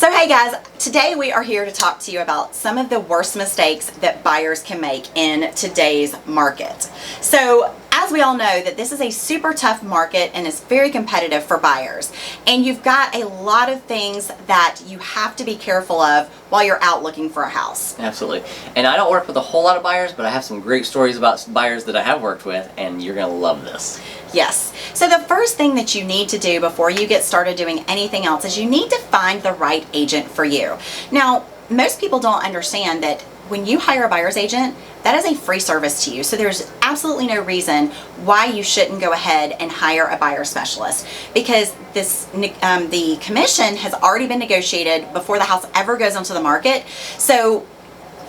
So hey guys, today we are here to talk to you about some of the worst mistakes that buyers can make in today's market. So as we all know that this is a super tough market and it's very competitive for buyers. And you've got a lot of things that you have to be careful of while you're out looking for a house. Absolutely. And I don't work with a whole lot of buyers, but I have some great stories about buyers that I have worked with, and you're going to love this. Yes. So the first thing that you need to do before you get started doing anything else is you need to find the right agent for you. Now, most people don't understand that when you hire a buyer's agent, that is a free service to you. So there's absolutely no reason why you shouldn't go ahead and hire a buyer specialist, because the commission has already been negotiated before the house ever goes onto the market. So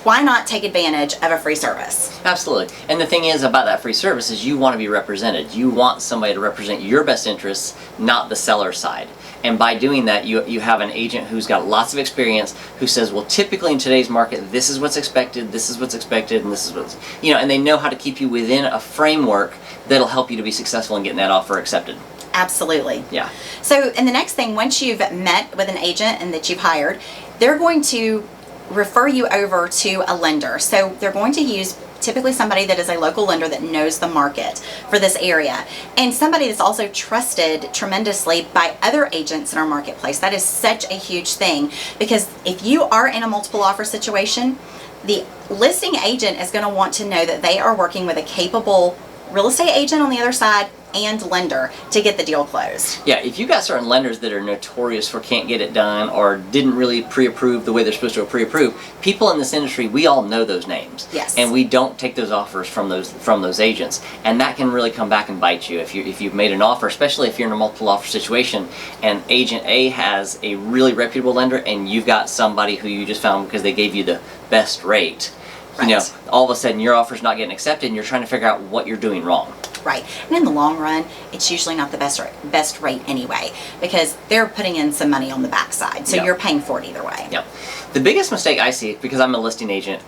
why not take advantage of a free service? Absolutely. And the thing is about that free service is you want to be represented. You want somebody to represent your best interests, not the seller side. And by doing that, you have an agent who's got lots of experience who says, well, typically in today's market, this is what's expected, this is what's expected, and this is what's, and they know how to keep you within a framework that'll help you to be successful in getting that offer accepted. Absolutely. Yeah. So, and the next thing, once you've met with an agent and that you've hired, they're going to refer you over to a lender. So they're going to use typically somebody that is a local lender that knows the market for this area, and somebody that's also trusted tremendously by other agents in our marketplace. That is such a huge thing, because if you are in a multiple offer situation, the listing agent is going to want to know that they are working with a capable real estate agent on the other side and lender to get the deal closed. Yeah, if you got certain lenders that are notorious for can't get it done or didn't really pre-approve the way they're supposed to pre-approve, people in this industry, we all know those names. Yes. And we don't take those offers from those agents, and that can really come back and bite you if you've made an offer, especially if you're in a multiple offer situation and agent A has a really reputable lender and you've got somebody who you just found because they gave you the best rate. Right. All of a sudden your offer's not getting accepted and you're trying to figure out what you're doing wrong. Right. And in the long run, it's usually not the best rate anyway, because they're putting in some money on the backside. So you're paying for it either way. Yep. The biggest mistake I see, because I'm a listing agent,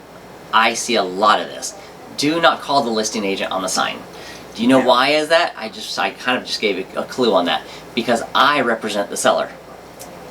I see a lot of this. Do not call the listing agent on the sign. Do you know why is that? I kind of just gave a clue on that. Because I represent the seller.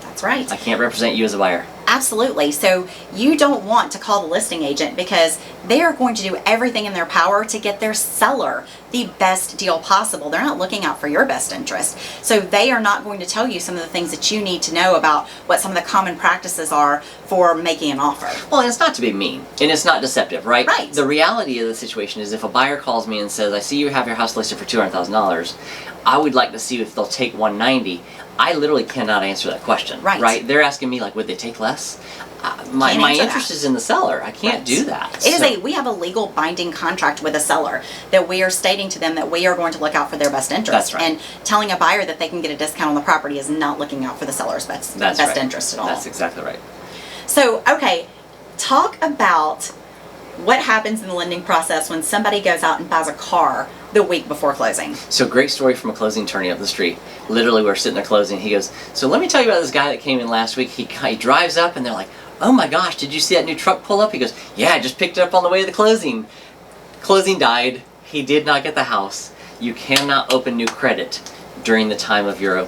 That's right. I can't represent you as a buyer. Absolutely. So you don't want to call the listing agent, because they are going to do everything in their power to get their seller the best deal possible. They're not looking out for your best interest. So they are not going to tell you some of the things that you need to know about what some of the common practices are for making an offer. Well, and it's not to be mean, and it's not deceptive, right? Right. The reality of the situation is if a buyer calls me and says, I see you have your house listed for $200,000, I would like to see if they'll take $190,000. I literally cannot answer that question. Right. They're asking me, like, would they take less? My interest is in the seller. I can't do that. We have a legal binding contract with a seller that we are stating to them that we are going to look out for their best interest. That's right. And telling a buyer that they can get a discount on the property is not looking out for the seller's best interest at all. That's exactly right. So, okay, talk about what happens in the lending process when somebody goes out and buys a car the week before closing. So great story from a closing attorney up the street. Literally, we're sitting there closing. He goes, so let me tell you about this guy that came in last week. He drives up and they're like, oh my gosh, did you see that new truck pull up? He goes, yeah, I just picked it up on the way to the closing. Closing died. He did not get the house. You cannot open new credit during the time of your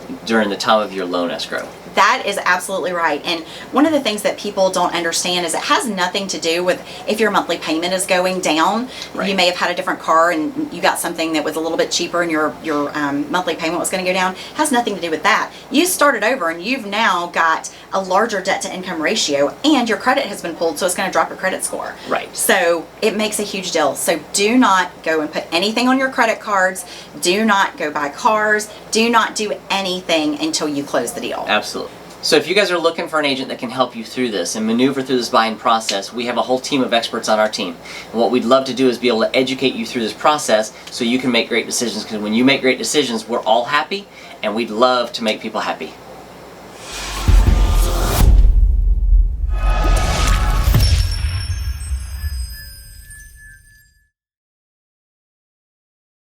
loan escrow. That is absolutely right. And one of the things that people don't understand is it has nothing to do with if your monthly payment is going down. Right. You may have had a different car and you got something that was a little bit cheaper and your monthly payment was going to go down. It has nothing to do with that. You started over and you've now got a larger debt to income ratio and your credit has been pulled, so it's going to drop your credit score. Right. So it makes a huge deal. So do not go and put anything on your credit cards. Do not go buy cars. Do not do anything until you close the deal. Absolutely. So if you guys are looking for an agent that can help you through this and maneuver through this buying process, we have a whole team of experts on our team. And what we'd love to do is be able to educate you through this process so you can make great decisions, because when you make great decisions, we're all happy, and we'd love to make people happy.